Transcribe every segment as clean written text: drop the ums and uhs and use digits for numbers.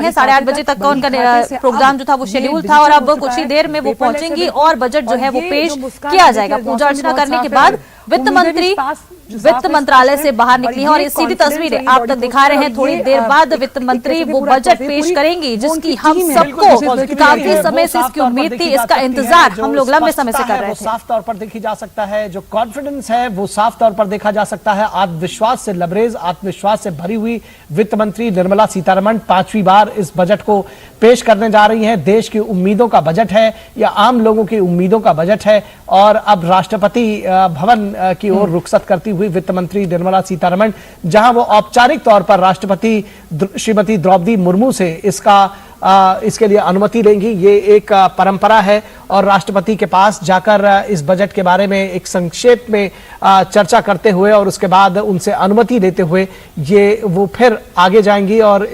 8:30 बजे तक का उनका प्रोग्राम जो था वो शेड्यूल था और अब कुछ ही देर में वो पहुंचेंगी और बजट जो है वो पेश किया जाएगा। पूजा अर्चना करने के बाद वित्त मंत्री वित्त मंत्रालय से बाहर निकली है और ये सीधी तस्वीरें आप तक दिखा रहे हैं। थोड़ी देर बाद वित्त मंत्री वो बजट पेश करेंगी जिसकी हम सबको काफी समय से इसकी उम्मीद थी, इसका इंतजार हम लोग लंबे समय से कर रहे थे। साफ तौर पर देखी जा सकता है, जो कॉन्फिडेंस है वो साफ तौर पर देखा जा सकता है। आत्मविश्वास से लबरेज, आत्मविश्वास से भरी हुई वित्त मंत्री निर्मला सीतारमण 5वीं बार इस बजट को पेश करने जा रही हैं। देश की उम्मीदों का बजट है या आम लोगों की उम्मीदों का बजट है और अब राष्ट्रपति भवन की ओर रुखसत करती हुई वित्त मंत्री निर्मला सीतारमण, जहां वो औपचारिक तौर पर राष्ट्रपति श्रीमती द्रौपदी मुर्मू से इसके लिए अनुमति लेंगी। ये एक परंपरा है और राष्ट्रपति के पास जाकर इस बजट के बारे में एक संक्षेप में चर्चा करते हुए और उसके बाद उनसे अनुमति लेते हुए ये वो फिर आगे जाएंगी। और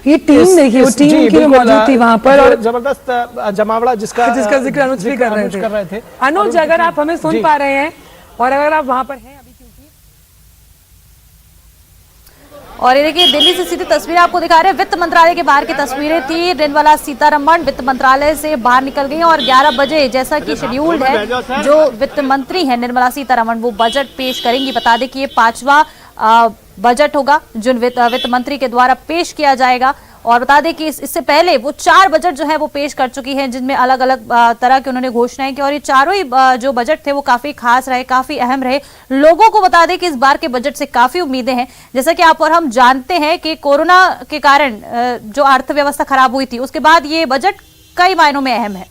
ये टीम देखिए, वो टीम की मौजूद थी वहां पर और जबरदस्त जमावड़ा जिसका जिक्र अनुज भी कर रहे थे। अनुज, अगर आप हमें सुन पा रहे हैं और अगर आप वहां पर हैं अभी, क्योंकि और ये देखिए दिल्ली से सीधी तस्वीरें आपको दिखा रहे हैं। वित्त मंत्रालय के बाहर की तस्वीरें थी। निर्मला सीतारमण वित्त मंत्रालय से बाहर निकल गई और 11 बजे जैसा कि शेड्यूल्ड है जो वित्त मंत्री है निर्मला सीतारमण वो बजट पेश करेंगी। बता दें कि ये 5वां बजट होगा जो वित्त मंत्री के द्वारा पेश किया जाएगा। और बता दें कि इससे पहले वो 4 बजट जो है वो पेश कर चुकी हैं जिनमें अलग अलग तरह की उन्होंने घोषणाएं की और ये चारों ही जो बजट थे वो काफी खास रहे, काफी अहम रहे। लोगों को बता दें कि इस बार के बजट से काफी उम्मीदें हैं। जैसा कि आप और हम जानते हैं कि कोरोना के कारण जो अर्थव्यवस्था खराब हुई थी उसके बाद ये बजट कई मायनों में अहम है।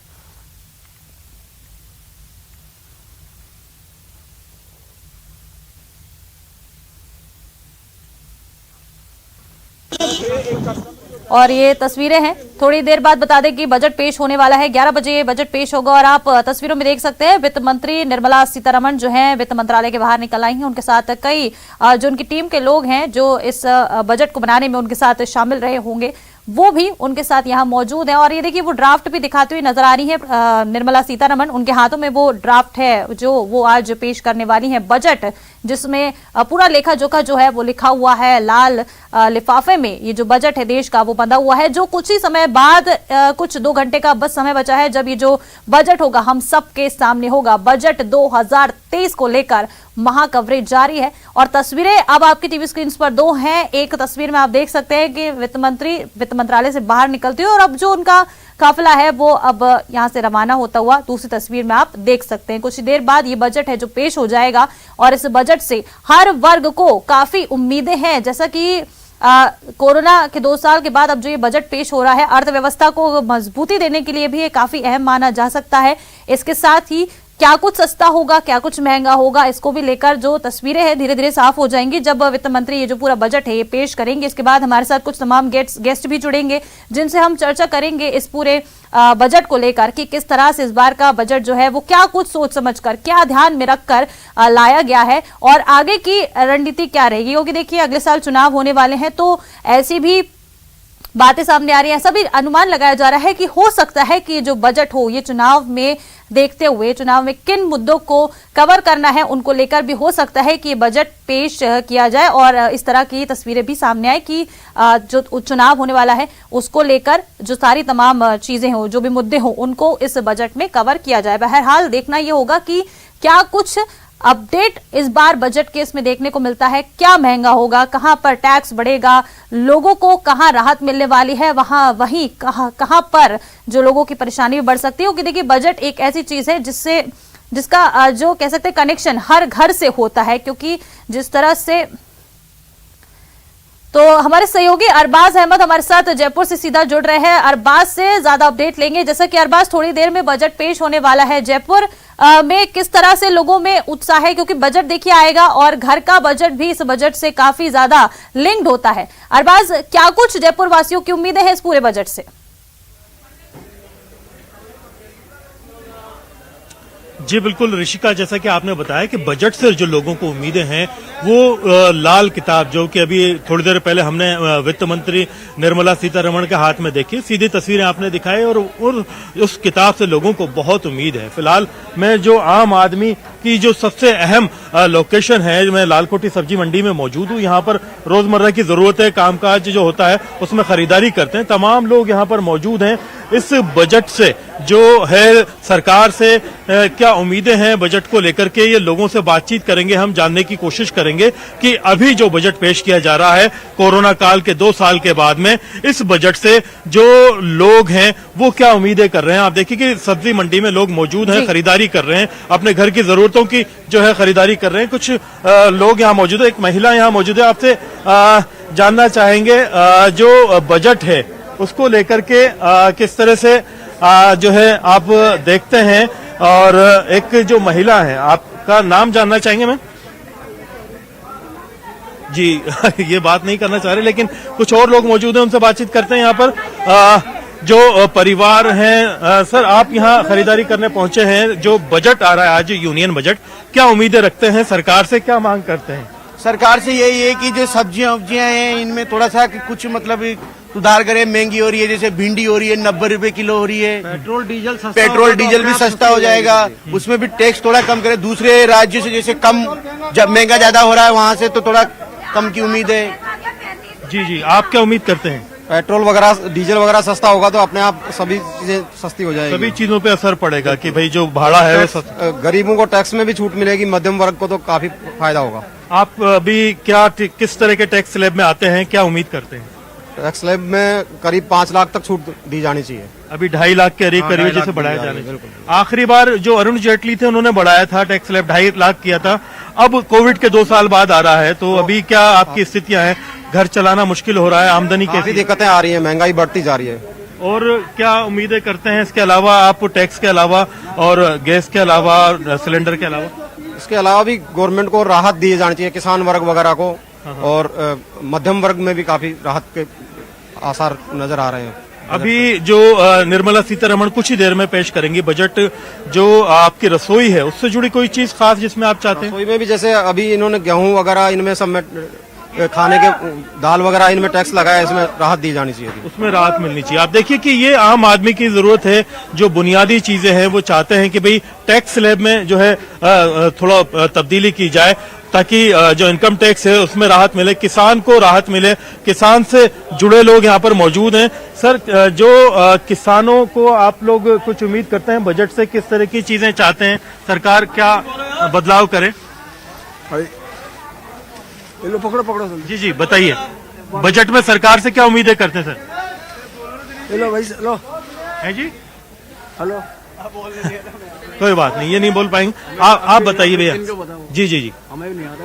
और ये तस्वीरें हैं। थोड़ी देर बाद बता दें कि बजट पेश होने वाला है, 11 बजे ये बजट पेश होगा और आप तस्वीरों में देख सकते हैं वित्त मंत्री निर्मला सीतारमण जो हैं वित्त मंत्रालय के बाहर निकल आई हैं। उनके साथ कई जो उनकी टीम के लोग हैं जो इस बजट को बनाने में उनके साथ शामिल रहे होंगे वो भी उनके साथ यहाँ मौजूद है। और ये देखिए वो ड्राफ्ट भी दिखाती हुई नजर आ रही है निर्मला सीतारमण। उनके हाथों में वो ड्राफ्ट है जो वो आज पेश करने वाली है बजट, जिसमें पूरा लेखा जोखा जो है वो लिखा हुआ है लाल लिफाफे में। ये जो बजट है देश का वो बंधा हुआ है जो कुछ ही समय बाद कुछ 2 घंटे का बस समय बचा है जब ये जो बजट होगा हम सबके सामने होगा। बजट 2023 को लेकर महा कवरेज जारी है और तस्वीरें अब आपकी टीवी स्क्रीन पर 2 हैं। एक तस्वीर में आप देख सकते हैं कि वित्त मंत्री वित्त मंत्रालय से बाहर निकलती है और अब जो उनका काफिला है वो अब यहां से रवाना होता हुआ दूसरी तस्वीर में आप देख सकते हैं। कुछ ही देर बाद ये बजट है जो पेश हो जाएगा और इस बजट से हर वर्ग को काफी उम्मीदें हैं। जैसा कि कोरोना के 2 साल के बाद अब जो ये बजट पेश हो रहा है अर्थव्यवस्था को मजबूती देने के लिए भी ये काफी अहम माना जा सकता है। इसके साथ ही क्या कुछ सस्ता होगा, क्या कुछ महंगा होगा, इसको भी लेकर जो तस्वीरें हैं धीरे धीरे साफ हो जाएंगी जब वित्त मंत्री ये जो पूरा बजट है ये पेश करेंगे। इसके बाद हमारे साथ कुछ तमाम गेस्ट भी जुड़ेंगे जिनसे हम चर्चा करेंगे इस पूरे बजट को लेकर कि किस तरह से इस बार का बजट जो है वो क्या कुछ सोच समझकर, क्या ध्यान में रखकर लाया गया है और आगे की रणनीति क्या रहेगी। क्योंकि देखिए अगले साल चुनाव होने वाले हैं तो ऐसी भी बातें सामने आ रही है, ऐसा भी अनुमान लगाया जा रहा है कि हो सकता है कि जो बजट हो ये चुनाव में देखते हुए चुनाव में किन मुद्दों को कवर करना है उनको लेकर भी हो सकता है कि ये बजट पेश किया जाए और इस तरह की तस्वीरें भी सामने आए कि जो चुनाव होने वाला है उसको लेकर जो सारी तमाम चीजें हो, जो भी मुद्दे हो उनको इस बजट में कवर किया जाए। बहरहाल देखना यह होगा कि क्या कुछ अपडेट इस बार बजट के इसमें देखने को मिलता है, क्या महंगा होगा, कहां पर टैक्स बढ़ेगा, लोगों को कहां राहत मिलने वाली है, वहीं कहां पर जो लोगों की परेशानी भी बढ़ सकती है। क्योंकि देखिए बजट एक ऐसी चीज है जिसका जो कह सकते हैं कनेक्शन हर घर से होता है। क्योंकि जिस तरह से तो हमारे सहयोगी अरबाज अहमद हमारे साथ जयपुर से सीधा जुड़ रहे हैं, अरबाज से ज्यादा अपडेट लेंगे। जैसा कि अरबाज थोड़ी देर में बजट पेश होने वाला है, जयपुर में किस तरह से लोगों में उत्साह है क्योंकि बजट देखिए आएगा और घर का बजट भी इस बजट से काफी ज्यादा लिंक्ड होता है। अरबाज, क्या कुछ जयपुर वासियों की उम्मीदें हैं इस पूरे बजट से? जी बिल्कुल ऋषिका, जैसा कि आपने बताया कि बजट से जो लोगों को उम्मीदें हैं वो लाल किताब, जो कि अभी थोड़ी देर पहले हमने वित्त मंत्री निर्मला सीतारमण के हाथ में देखी, सीधी तस्वीरें आपने दिखाई और उस किताब से लोगों को बहुत उम्मीद है। फिलहाल मैं जो आम आदमी की जो सबसे अहम लोकेशन है, मैं लालकोटी सब्जी मंडी में मौजूद हूँ। यहाँ पर रोजमर्रा की जरूरतें, कामकाज जो होता है उसमें खरीदारी करते हैं। तमाम लोग यहाँ पर मौजूद हैं। इस बजट से जो है सरकार से क्या उम्मीदें हैं बजट को लेकर के, ये लोगों से बातचीत करेंगे, हम जानने की कोशिश करेंगे कि अभी जो बजट पेश किया जा रहा है कोरोना काल के 2 साल के बाद में, इस बजट से जो लोग हैं वो क्या उम्मीदें कर रहे हैं। आप देखिए कि सब्जी मंडी में लोग मौजूद हैं, खरीदारी कर रहे हैं, अपने घर की जरूरतों की जो है खरीदारी कर रहे हैं। कुछ लोग यहाँ मौजूद है, एक महिला यहाँ मौजूद है। आपसे जानना चाहेंगे जो बजट है उसको लेकर के किस तरह से जो है आप देखते हैं, और एक जो महिला है, आपका नाम जानना चाहेंगे मैम? जी ये बात नहीं करना चाह रहे, लेकिन कुछ और लोग मौजूद हैं, उनसे बातचीत करते हैं। यहाँ पर जो परिवार हैं, सर आप यहाँ खरीदारी करने पहुंचे हैं, जो बजट आ रहा है आज यूनियन बजट, क्या उम्मीदें रखते हैं सरकार से, क्या मांग करते हैं? सरकार से यही है कि जो सब्जियां हैं इनमें थोड़ा सा कुछ मतलब सुधार करे। महंगी हो रही है, जैसे भिंडी हो रही है 90 रुपए किलो हो रही है, पेट्रोल डीजल भी सस्ता हो जाएगा, उसमें भी टैक्स थोड़ा कम करे। दूसरे राज्यों से जैसे कम, जब महंगा ज्यादा हो रहा है वहाँ से तो थोड़ा कम की उम्मीद है। जी जी, आप क्या उम्मीद करते हैं? पेट्रोल वगैरह डीजल वगैरह सस्ता होगा तो अपने आप सभी चीजें सस्ती हो जाएगी। सभी चीजों पे असर पड़ेगा कि भाई जो भाड़ा है वो गरीबों को टैक्स में भी छूट मिलेगी, मध्यम वर्ग को तो काफी फायदा होगा। आप अभी क्या किस तरह के टैक्स स्लैब में आते हैं, क्या उम्मीद करते हैं? टैक्स स्लैब में करीब 5 लाख तक छूट दी जानी चाहिए। अभी 2.5 लाख के करीब जैसे बढ़ाया जाने। आखिरी बार जो अरुण जेटली थे उन्होंने बढ़ाया था टैक्स स्लैब, 2.5 लाख किया था। अब कोविड के 2 साल बाद आ रहा है, तो अभी क्या आपकी स्थितियां हैं? घर चलाना मुश्किल हो रहा है, आमदनी कैसी दिक्कतें आ रही है, महंगाई बढ़ती जा रही है। और क्या उम्मीदें करते हैं इसके अलावा, आप टैक्स के अलावा और गैस के अलावा, सिलेंडर के अलावा? इसके अलावा भी गवर्नमेंट को राहत दी जानी चाहिए, किसान वर्ग वगैरह को, और मध्यम वर्ग में भी काफी राहत के आसार नजर आ रहे हैं। अभी जो निर्मला सीतारमण कुछ ही देर में पेश करेंगी बजट, जो आपकी रसोई है उससे जुड़ी कोई चीज खास जिसमें आप चाहते हैं? रसोई में भी जैसे अभी इन्होंने गेहूं वगैरह इनमें सब में खाने के दाल वगैरह इनमें टैक्स लगाया, इसमें राहत दी जानी चाहिए, उसमें राहत मिलनी चाहिए। आप देखिए कि ये आम आदमी की जरूरत है, जो बुनियादी चीजें हैं वो चाहते हैं कि भाई टैक्स स्लैब में जो है थोड़ा तब्दीली की जाए, ताकि जो इनकम टैक्स है उसमें राहत मिले, किसान को राहत मिले। किसान से जुड़े लोग यहाँ पर मौजूद हैं। सर, जो किसानों को आप लोग कुछ उम्मीद करते हैं बजट से, किस तरह की चीजें चाहते हैं, सरकार क्या बदलाव करे? पकड़ो जी जी बताइए, बजट में सरकार से क्या उम्मीदें करते हैं सर? हेलो भाई, हेलो है जी, हेलो। कोई बात नहीं, ये नहीं बोल पाएंगे। आप बताइए भैया। जी जी जी, हमें नहीं आता।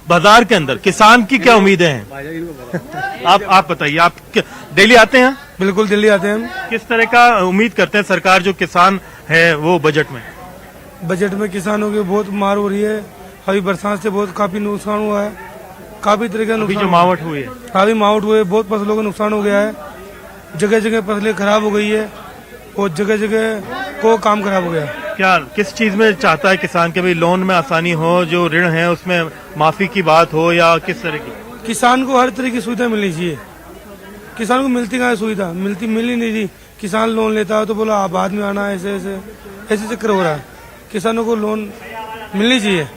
बाजार के अंदर किसान की क्या उम्मीदें हैं? आप बताइए, आप दिल्ली आते हैं? बिल्कुल दिल्ली आते हैं। किस तरह का उम्मीद करते हैं सरकार, जो किसान है वो बजट में? बजट में किसानों की बहुत मार हो रही है। अभी बरसात से बहुत काफी नुकसान हुआ है, काफी तरह का नुकसान, जो मावट हुई है, काफी मावट हुए, बहुत फसलों का नुकसान हो गया है। जगह जगह फसलें खराब हो गई है और जगह जगह को काम खराब हो गया। क्या किस चीज में चाहता है किसान के भाई लोन में आसानी हो, जो ऋण है उसमें माफी की बात हो, या किस तरह की? किसान को हर तरह की सुविधा मिलनी चाहिए। किसान को मिलती कहाँ है सुविधा? मिल ही नहीं रही। किसान लोन लेता है तो बोला बाद में आना, ऐसे ऐसे चक्कर हो रहा है। किसानों को लोन मिलनी चाहिए।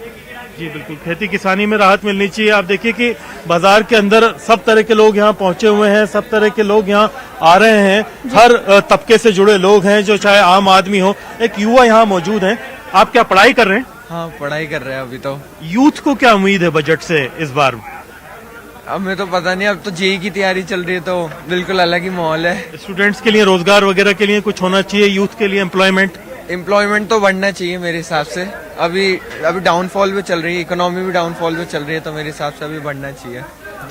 जी बिल्कुल, खेती किसानी में राहत मिलनी चाहिए। आप देखिए कि बाजार के अंदर सब तरह के लोग यहाँ पहुंचे हुए हैं, सब तरह के लोग यहाँ आ रहे हैं, हर तबके से जुड़े लोग हैं, जो चाहे आम आदमी हो। एक युवा यहाँ मौजूद हैं। आप क्या पढ़ाई कर रहे हैं? हाँ, पढ़ाई कर रहे हैं अभी तो। यूथ को क्या उम्मीद है बजट से इस बार? हमें तो पता नहीं, अब तो जेईई की तैयारी चल रही है तो बिल्कुल अलग ही माहौल है। स्टूडेंट्स के लिए रोजगार वगैरह के लिए कुछ होना चाहिए, यूथ के लिए एम्प्लॉयमेंट तो बढ़ना चाहिए मेरे हिसाब से। अभी डाउनफॉल पे चल रही है, इकोनॉमी भी डाउनफॉल पे चल रही है, तो मेरे हिसाब से अभी बढ़ना चाहिए।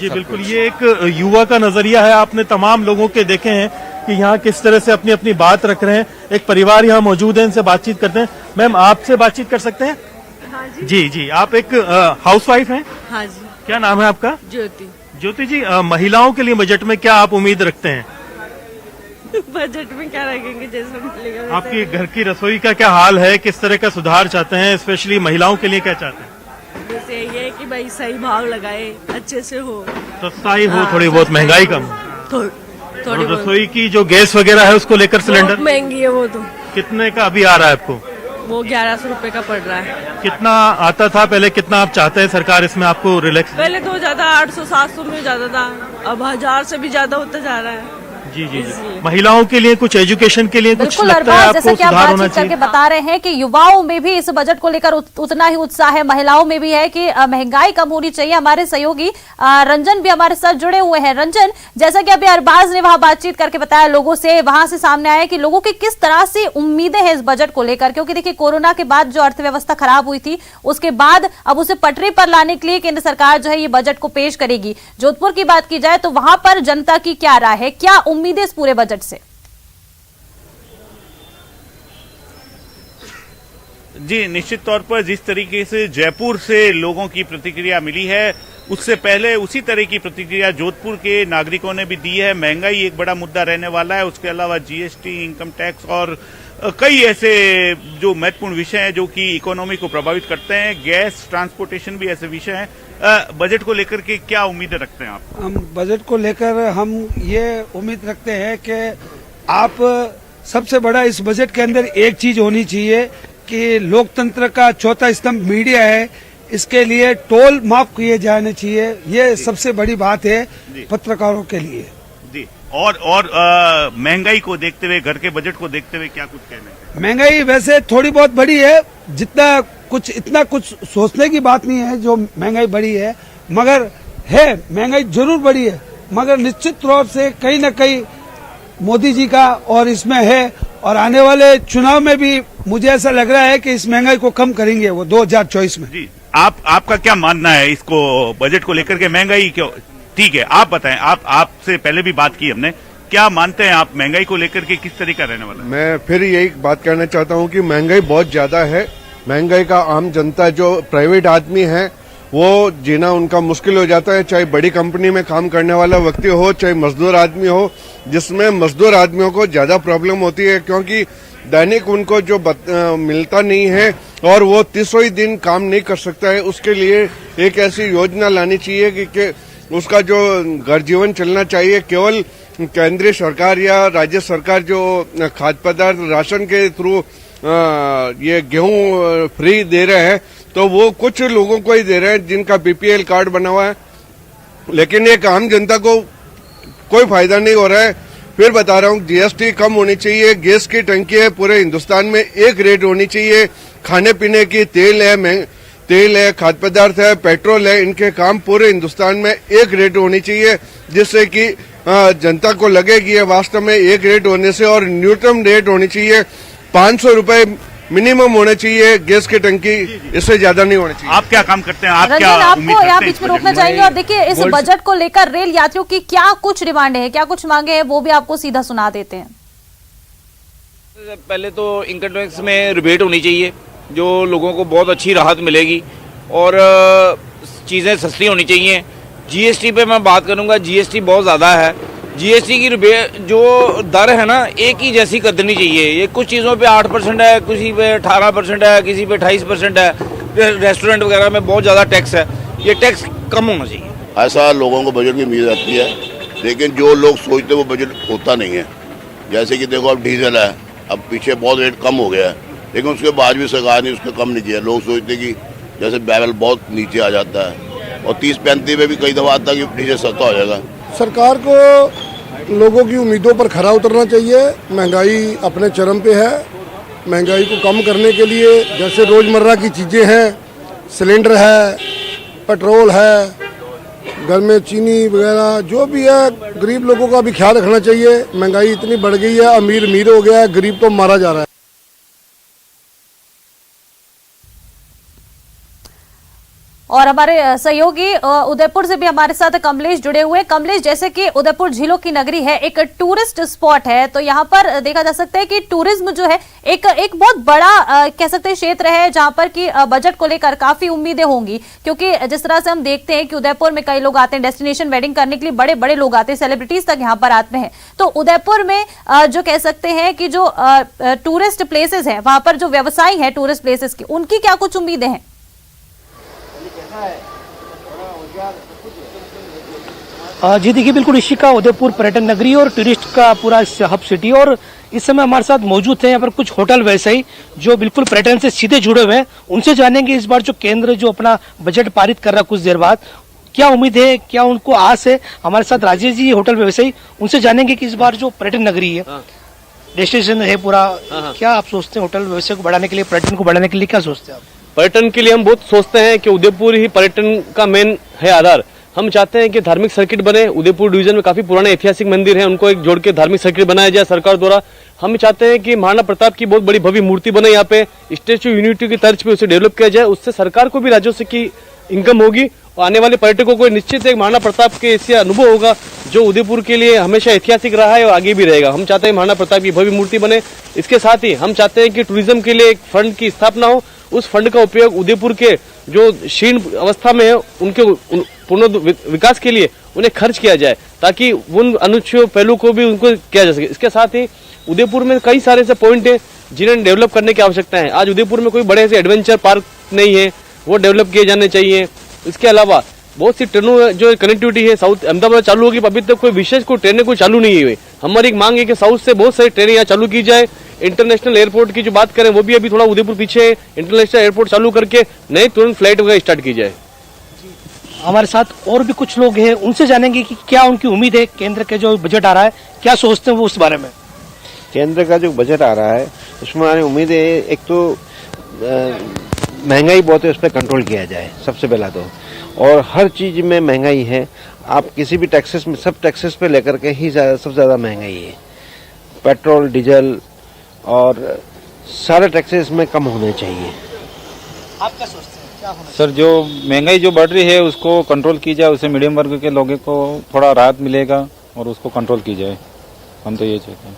जी बिल्कुल, ये एक युवा का नजरिया है। आपने तमाम लोगों के देखे हैं कि यहाँ किस तरह से अपनी अपनी बात रख रहे हैं। एक परिवार यहाँ मौजूद है, इनसे बातचीत करते हैं। मैम, आपसे बातचीत कर सकते हैं? हाँ जी। जी जी, आप एक हाउसवाइफ हैं? हाँ जी। क्या नाम है आपका? ज्योति। ज्योति जी, महिलाओं के लिए बजट में क्या आप उम्मीद रखते हैं? बजट में क्या रखेंगे, जैसा मिलेगा वैसा। आपकी घर की रसोई का क्या हाल है, किस तरह का सुधार चाहते हैं, स्पेशली महिलाओं के लिए क्या चाहते हैं? जैसे ये है कि भाई सही भाव लगाए, अच्छे से हो, सस्ता ही हो, थोड़ी बहुत महंगाई कम हो। थोड़ी और रसोई की जो गैस वगैरह है उसको लेकर सिलेंडर महंगी है वो तो। कितने का अभी आ रहा है आपको? वो 1100 रुपए का पड़ रहा है। कितना आता था पहले, कितना आप चाहते हैं सरकार इसमें आपको रिलैक्स? पहले तो ज्यादा 800-700 में ज्यादा था, अब 1000 से भी ज्यादा होता जा रहा है। जी जी जी। महिलाओं के लिए कुछ, एजुकेशन के लिए कुछ बिल्कुल लगता है अरबाज, आपको जैसा कि आप सुधार होना बातचीत करके चाहिए? बता रहे हैं कि युवाओं में भी इस बजट को लेकर उतना ही उत्साह है, महिलाओं में भी है कि महंगाई कम होनी चाहिए। हमारे सहयोगी रंजन भी हमारे साथ जुड़े हुए हैं। रंजन, जैसा कि अभी अरबाज ने वहां बातचीत करके बताया लोगों से, वहां से सामने आया कि लोगों की किस तरह से उम्मीदें हैं इस बजट को लेकर, क्योंकि देखिए कोरोना के बाद जो अर्थव्यवस्था खराब हुई थी उसके बाद अब उसे पटरी पर लाने के लिए केंद्र सरकार जो है ये बजट को पेश करेगी। जोधपुर की बात की जाए तो वहां पर जनता की क्या राय है, क्या उम्मीदें इस पूरे बजट से? जी, निश्चित तौर पर जिस तरीके से जयपुर से लोगों की प्रतिक्रिया मिली है, उससे पहले उसी तरह की प्रतिक्रिया जोधपुर के नागरिकों ने भी दी है। महंगाई एक बड़ा मुद्दा रहने वाला है, उसके अलावा जीएसटी, इनकम टैक्स और कई ऐसे जो महत्वपूर्ण विषय हैं जो कि इकोनॉमी को प्रभावित करते हैं। गैस, ट्रांसपोर्टेशन भी ऐसे विषय हैं। बजट को लेकर के क्या उम्मीदें रखते हैं आप? हम बजट को लेकर हम ये उम्मीद रखते हैं कि आप सबसे बड़ा इस बजट के अंदर एक चीज होनी चाहिए कि लोकतंत्र का चौथा स्तंभ मीडिया है, इसके लिए टोल माफ किए जाने चाहिए। ये सबसे बड़ी बात है पत्रकारों के लिए। जी, और महंगाई को देखते हुए, घर के बजट को देखते हुए क्या कुछ कहना है? महंगाई वैसे थोड़ी बहुत बढ़ी है, इतना कुछ सोचने की बात नहीं है जो महंगाई बढ़ी है, मगर है महंगाई जरूर बढ़ी है, मगर निश्चित तौर से कहीं न कहीं मोदी जी का और इसमें है, और आने वाले चुनाव में भी मुझे ऐसा लग रहा है कि इस महंगाई को कम करेंगे वो 2024 में। जी, आपका क्या मानना है इसको बजट को लेकर के? महंगाई क्यों, ठीक है, आप बताएं। आपसे पहले भी बात की हमने, क्या मानते हैं आप महंगाई को लेकर के किस तरीका रहने वाला है? मैं फिर यही बात कहना चाहता हूं कि महंगाई बहुत ज्यादा है। महंगाई का आम जनता, जो प्राइवेट आदमी है, वो जीना उनका मुश्किल हो जाता है, चाहे बड़ी कंपनी में काम करने वाला व्यक्ति हो, चाहे मजदूर आदमी हो, जिसमें मजदूर आदमियों को ज्यादा प्रॉब्लम होती है क्योंकि दैनिक उनको जो मिलता नहीं है और वो 300 दिन काम नहीं कर सकता है। उसके लिए एक ऐसी योजना लानी चाहिए कि उसका जो घर जीवन चलना चाहिए। केवल केंद्रीय सरकार या राज्य सरकार जो खाद्य पदार्थ राशन के थ्रू ये गेहूं फ्री दे रहे हैं, तो वो कुछ लोगों को ही दे रहे हैं जिनका बीपीएल कार्ड बना हुआ है, लेकिन एक आम जनता को कोई फायदा नहीं हो रहा है। फिर बता रहा हूँ, जीएसटी कम होनी चाहिए। गैस की टंकी है, पूरे हिंदुस्तान में एक रेट होनी चाहिए। खाने पीने की तेल है, खाद्य पदार्थ है, पेट्रोल है, इनके काम पूरे हिंदुस्तान में एक रेट होनी चाहिए, जिससे कि जनता को लगे कि ये वास्तव में एक रेट होने से, और न्यूनतम रेट होनी चाहिए 500 रुपए मिनिमम होने चाहिए गैस की टंकी, इससे ज्यादा नहीं होनी चाहिए। आप क्या काम करते हैं? आप रंजन, क्या आपको यहाँ बीच में रोकना चाहेंगे, और देखिए इस बजट को लेकर रेल यात्रियों की क्या कुछ डिमांड है, क्या कुछ मांगे हैं, वो भी आपको सीधा सुना देते हैं। पहले तो इनकम टैक्स में रिबेट होनी चाहिए, जो लोगों को बहुत अच्छी राहत मिलेगी, और चीज़ें सस्ती होनी चाहिए। जीएसटी पे मैं बात करूंगा, जीएसटी बहुत ज़्यादा है। जीएसटी की जो दर है ना, एक ही जैसी करनी चाहिए। ये कुछ चीज़ों पे 8% है, किसी पे 18% है, किसी पे 28% है। रेस्टोरेंट वगैरह में बहुत ज़्यादा टैक्स है, ये टैक्स कम होना चाहिए। ऐसा लोगों को बजट की उम्मीद रहती है, लेकिन जो लोग सोचते वो बजट होता नहीं है। जैसे कि देखो, अब डीजल है, अब पीछे बहुत रेट कम हो गया है, लेकिन उसके बाद भी सरकार ने उसको कम नहीं किया। लोग सोचते कि जैसे बैरल बहुत नीचे आ जाता है, और 30-35 में भी कई दफा आता है कि डीजल सस्ता हो जाएगा। सरकार को लोगों की उम्मीदों पर खरा उतरना चाहिए। महंगाई अपने चरम पे है। महंगाई को कम करने के लिए जैसे रोजमर्रा की चीज़ें हैं, सिलेंडर है, पेट्रोल है, घर में चीनी वगैरह जो भी है, गरीब लोगों का भी ख्याल रखना चाहिए। महंगाई इतनी बढ़ गई है, अमीर अमीर हो गया है, गरीब तो मारा जा रहा है। और हमारे सहयोगी उदयपुर से भी हमारे साथ कमलेश जुड़े हुए। कमलेश, जैसे कि उदयपुर झीलों की नगरी है, एक टूरिस्ट स्पॉट है, तो यहाँ पर देखा जा सकता है कि टूरिज्म जो है एक बहुत बड़ा कह सकते हैं क्षेत्र है, जहाँ पर कि बजट को लेकर काफी उम्मीदें होंगी, क्योंकि जिस तरह से हम देखते हैं कि उदयपुर में कई लोग आते हैं डेस्टिनेशन वेडिंग करने के लिए, बड़े बड़े लोग आते हैं, सेलिब्रिटीज तक यहाँ पर आते हैं। तो उदयपुर में जो कह सकते हैं कि जो टूरिस्ट प्लेसेस है, वहां पर जो व्यवसायी है टूरिस्ट प्लेसेस की, उनकी क्या कुछ उम्मीदें हैं? जी देखिए, बिल्कुल ऋषिका, उदयपुर पर्यटन नगरी और टूरिस्ट का पूरा हब सिटी, और इस समय हमारे साथ मौजूद हैं यहाँ पर कुछ होटल व्यवसायी जो बिल्कुल पर्यटन से सीधे जुड़े हुए हैं। उनसे जानेंगे इस बार जो केंद्र जो अपना बजट पारित कर रहा है कुछ देर बाद, क्या उम्मीद है, क्या उनको आस है। हमारे साथ राजेश जी होटल व्यवसायी, उनसे जानेंगे कि इस बार जो पर्यटन नगरी है, डेस्टिनेशन है पूरा, क्या आप सोचते हैं होटल व्यवसाय को बढ़ाने के लिए, पर्यटन को बढ़ाने के लिए क्या सोचते हैं आप? पर्यटन के लिए हम बहुत सोचते हैं कि उदयपुर ही पर्यटन का मेन है आधार। हम चाहते हैं कि धार्मिक सर्किट बने। उदयपुर डिवीजन में काफी पुराने ऐतिहासिक मंदिर हैं, उनको एक जोड़ के धार्मिक सर्किट बनाया जाए सरकार द्वारा। हम चाहते हैं कि महाराणा प्रताप की बहुत बड़ी भव्य मूर्ति बने यहाँ पे, स्टैच्यू यूनिटी की तर्ज पे उसे डेवलप किया जाए। उससे सरकार को भी राजस्व की इनकम होगी और आने वाले पर्यटकों को निश्चित एक महाराणा प्रताप के ऐसे अनुभव होगा जो उदयपुर के लिए हमेशा ऐतिहासिक रहा है और आगे भी रहेगा। हम चाहते हैं महाराणा प्रताप की भव्य मूर्ति बने। इसके साथ ही हम चाहते हैं कि टूरिज्म के लिए एक फंड की स्थापना हो, उस फंड का उपयोग उदयपुर के जो क्षीण अवस्था में है उनके पूर्ण विकास के लिए उन्हें खर्च किया जाए, ताकि उन अनुच्छेद पहलू को भी उनको किया जा सके। इसके साथ ही उदयपुर में कई सारे ऐसे पॉइंट हैं जिन्हें डेवलप करने की आवश्यकता है। आज उदयपुर में कोई बड़े से एडवेंचर पार्क नहीं है, वो डेवलप किए जाने चाहिए। इसके अलावा बहुत सी ट्रेनों जो कनेक्टिविटी है साउथ अहमदाबाद चालू होगी, अभी तक कोई विशेष कोई ट्रेनें कोई चालू नहीं हुई। हमारी एक मांग है कि साउथ से बहुत सारी ट्रेनें यहाँ चालू की जाए। इंटरनेशनल एयरपोर्ट की जो बात करें वो भी अभी थोड़ा उदयपुर पीछे है, इंटरनेशनल एयरपोर्ट चालू करके नए तुरंत फ्लाइट वगैरह स्टार्ट की जाए। हमारे साथ और भी कुछ लोग हैं, उनसे जानेंगे कि क्या उनकी उम्मीद है, केंद्र के जो बजट आ रहा है क्या सोचते हैं वो उस बारे में। केंद्र का जो बजट आ रहा है उसमें हमारी उम्मीद है, एक तो महंगाई बहुत है, उस पर कंट्रोल किया जाए सबसे पहला तो, और हर चीज में महंगाई है। आप किसी भी टैक्सेस में, सब टैक्सेस पे लेकर के ही सबसे ज्यादा महंगाई है। पेट्रोल, डीजल और सारे टैक्सेस में कम होने चाहिए। आप क्या सोचते हैं क्या होना? सर, जो महंगाई जो बढ़ रही है उसको कंट्रोल की जाए, उससे मीडियम वर्ग के लोगों को थोड़ा राहत मिलेगा और उसको कंट्रोल की जाए, हम तो ये चाहते हैं।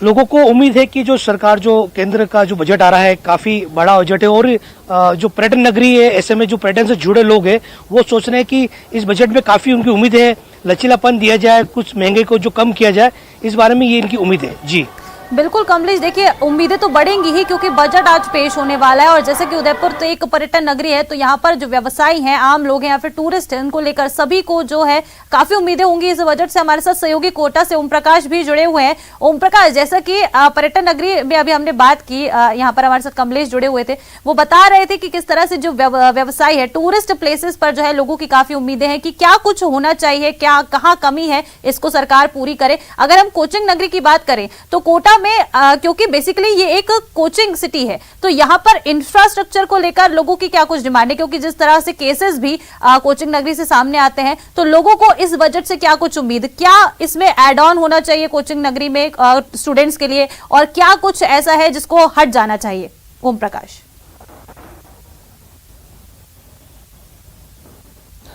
लोगों को उम्मीद है कि जो सरकार जो केंद्र का जो बजट आ रहा है काफी बड़ा बजट है, और जो पर्यटन नगरी है ऐसे में जो पर्यटन से जुड़े लोग हैं वो सोच रहे हैं कि इस बजट में काफी उनकी उम्मीद है, लचीलापन दिया जाए, कुछ महंगे को जो कम किया जाए, इस बारे में ये इनकी उम्मीद है। जी बिल्कुल कमलेश, देखिए उम्मीदें तो बढ़ेंगी ही, क्योंकि बजट आज पेश होने वाला है, और जैसे कि उदयपुर तो एक पर्यटन नगरी है, तो यहाँ पर जो व्यवसायी हैं, आम लोग हैं या फिर टूरिस्ट हैं, उनको लेकर सभी को जो है काफी उम्मीदें होंगी इस बजट से। हमारे साथ सहयोगी कोटा से ओम प्रकाश भी जुड़े हुए हैं। ओम प्रकाश, जैसा कि पर्यटन नगरी में अभी हमने बात की, यहाँ पर हमारे साथ कमलेश जुड़े हुए थे, वो बता रहे थे कि किस तरह से जो व्यवसाय है टूरिस्ट प्लेसेस पर जो है लोगों की काफी उम्मीदें हैं कि क्या कुछ होना चाहिए, क्या कहाँ कमी है, इसको सरकार पूरी करे। अगर हम कोचिंग नगरी की बात करें तो कोटा में क्योंकि बेसिकली ये एक कोचिंग सिटी है, तो यहाँ पर इंफ्रास्ट्रक्चर को लेकर लोगों की क्या कुछ डिमांड है, क्योंकि जिस तरह से केसेस भी कोचिंग नगरी से सामने आते हैं, तो लोगों को इस बजट से क्या कुछ उम्मीद, क्या इसमें एड ऑन होना चाहिए कोचिंग नगरी में स्टूडेंट्स के लिए, और क्या कुछ ऐसा है जिसको हट जाना चाहिए? ओम प्रकाश,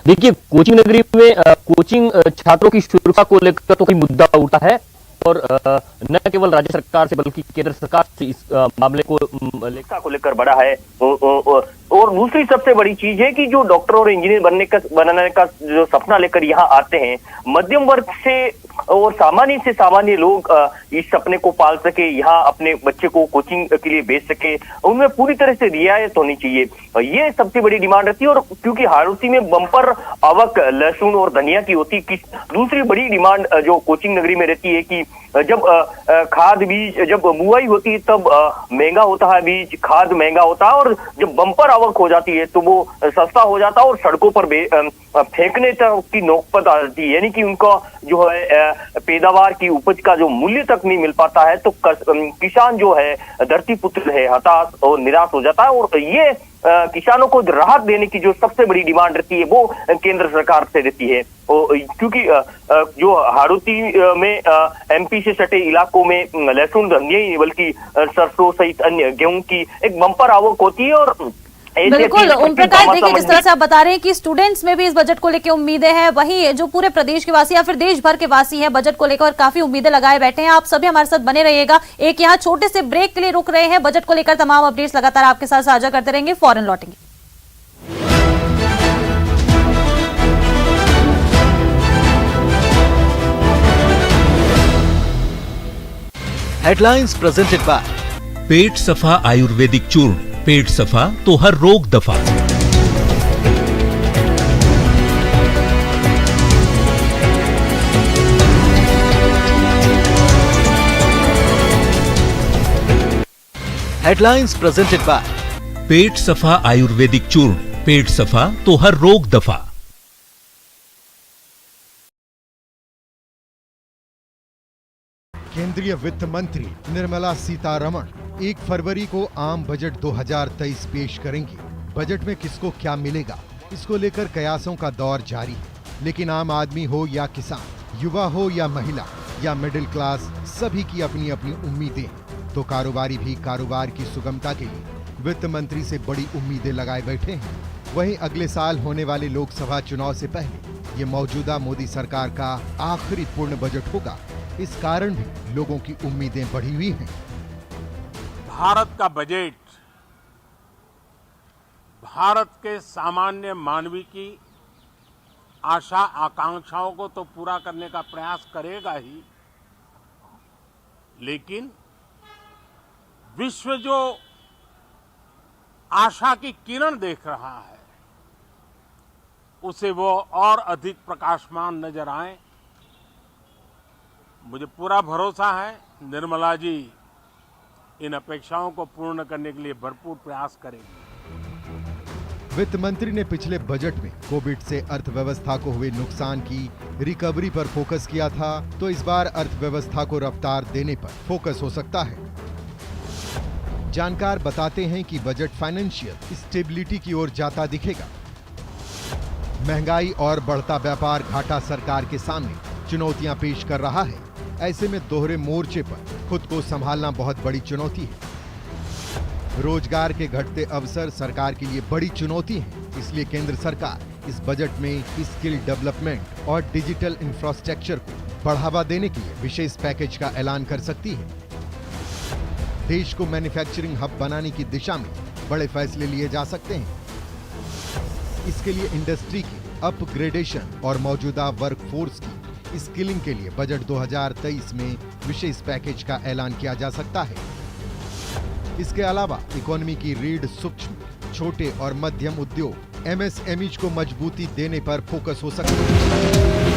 देखिए, कोचिंग नगरी में कोचिंग छात्रों की सुरक्षा को लेकर तो कोई मुद्दा उठा है, और न केवल राज्य सरकार से बल्कि केंद्र सरकार से इस मामले को लेकर बड़ा है। और दूसरी सबसे बड़ी चीज है कि जो डॉक्टर और इंजीनियर बनने का जो सपना लेकर यहाँ आते हैं, मध्यम वर्ग से और सामान्य से सामान्य लोग इस सपने को पाल सके, यहाँ अपने बच्चे को कोचिंग के लिए भेज सके, उनमें पूरी तरह से रियायत होनी चाहिए। ये सबसे बड़ी डिमांड रहती है। और क्योंकि हाड़ौती में बम्पर आवक लहसुन और धनिया की होती है, दूसरी बड़ी डिमांड जो कोचिंग नगरी में रहती है कि जब खाद बीज जब बुआई होती है तब महंगा होता है बीज, खाद महंगा होता है, और जब बम्पर आवक हो जाती है तो वो सस्ता हो जाता है और सड़कों पर फेंकने तक की नौबत आ जाती है, यानी कि उनका जो है पैदावार की उपज का जो मूल्य तक नहीं मिल पाता है, तो किसान जो है धरती पुत्र है, हताश और निराश हो जाता है। और ये किसानों को राहत देने की जो सबसे बड़ी डिमांड रहती है वो केंद्र सरकार से रहती है। क्योंकि जो हाड़ौती में एमपी से सटे इलाकों में लहसुन धनिया ही बल्कि सरसों सहित अन्य गेहूं की एक बम्पर आवक होती है, और बिल्कुल ओम प्रकाश, देखिए जिस तरह से आप बता रहे हैं कि स्टूडेंट्स में भी इस बजट को लेकर उम्मीदें हैं, वहीं जो पूरे प्रदेश के वासी या फिर देश भर के वासी हैं बजट को लेकर काफी उम्मीदें लगाए बैठे हैं। आप सभी हमारे साथ बने रहिएगा। एक यहाँ छोटे से ब्रेक के लिए रुक रहे हैं। बजट को लेकर तमाम अपडेट्स लगातार आपके साथ साझा करते रहेंगे, फौरन लौटेंगे। हेडलाइंस प्रेजेंटेड बाय पेट सफा आयुर्वेदिक चूर्ण, पेट सफा तो हर रोग दफा। हेडलाइंस प्रेजेंटेड बाय पेट सफा आयुर्वेदिक चूर्ण, पेट सफा तो हर रोग दफा। केंद्रीय वित्त मंत्री निर्मला सीतारमण 1 फरवरी को आम बजट 2023 पेश करेंगी। बजट में किसको क्या मिलेगा, इसको लेकर कयासों का दौर जारी है। लेकिन आम आदमी हो या किसान, युवा हो या महिला या मिडिल क्लास, सभी की अपनी अपनी उम्मीदें हैं। तो कारोबारी भी कारोबार की सुगमता के लिए वित्त मंत्री से बड़ी उम्मीदें लगाए बैठे हैं। वहीं अगले साल होने वाले लोकसभा चुनाव से पहले ये मौजूदा मोदी सरकार का आखिरी पूर्ण बजट होगा। इस कारण भी लोगों की उम्मीदें बढ़ी हुई हैं। भारत का बजट भारत के सामान्य मानवी की आशा आकांक्षाओं को तो पूरा करने का प्रयास करेगा ही, लेकिन विश्व जो आशा की किरण देख रहा है उसे वो और अधिक प्रकाशमान नजर आए। मुझे पूरा भरोसा है निर्मला जी इन अपेक्षाओं को पूर्ण करने के लिए भरपूर प्रयास करेंगी। वित्त मंत्री ने पिछले बजट में कोविड से अर्थव्यवस्था को हुए नुकसान की रिकवरी पर फोकस किया था, तो इस बार अर्थव्यवस्था को रफ्तार देने पर फोकस हो सकता है। जानकार बताते हैं कि बजट फाइनेंशियल स्टेबिलिटी की ओर जाता दिखेगा। महंगाई और बढ़ता व्यापार घाटा सरकार के सामने चुनौतियां पेश कर रहा है। ऐसे में दोहरे मोर्चे पर खुद को संभालना बहुत बड़ी चुनौती है। रोजगार के घटते अवसर सरकार के लिए बड़ी चुनौती है। इसलिए केंद्र सरकार इस बजट में स्किल डेवलपमेंट और डिजिटल इंफ्रास्ट्रक्चर को बढ़ावा देने के लिए विशेष पैकेज का ऐलान कर सकती है। देश को मैन्युफैक्चरिंग हब बनाने की दिशा में बड़े फैसले लिए जा सकते हैं। इसके लिए इंडस्ट्री की अपग्रेडेशन और मौजूदा वर्कफोर्स की स्किलिंग के लिए बजट 2023 में विशेष पैकेज का ऐलान किया जा सकता है। इसके अलावा इकोनॉमी की रीढ़ सूक्ष्म, छोटे और मध्यम उद्योग MSMEs को मजबूती देने पर फोकस हो सकता है।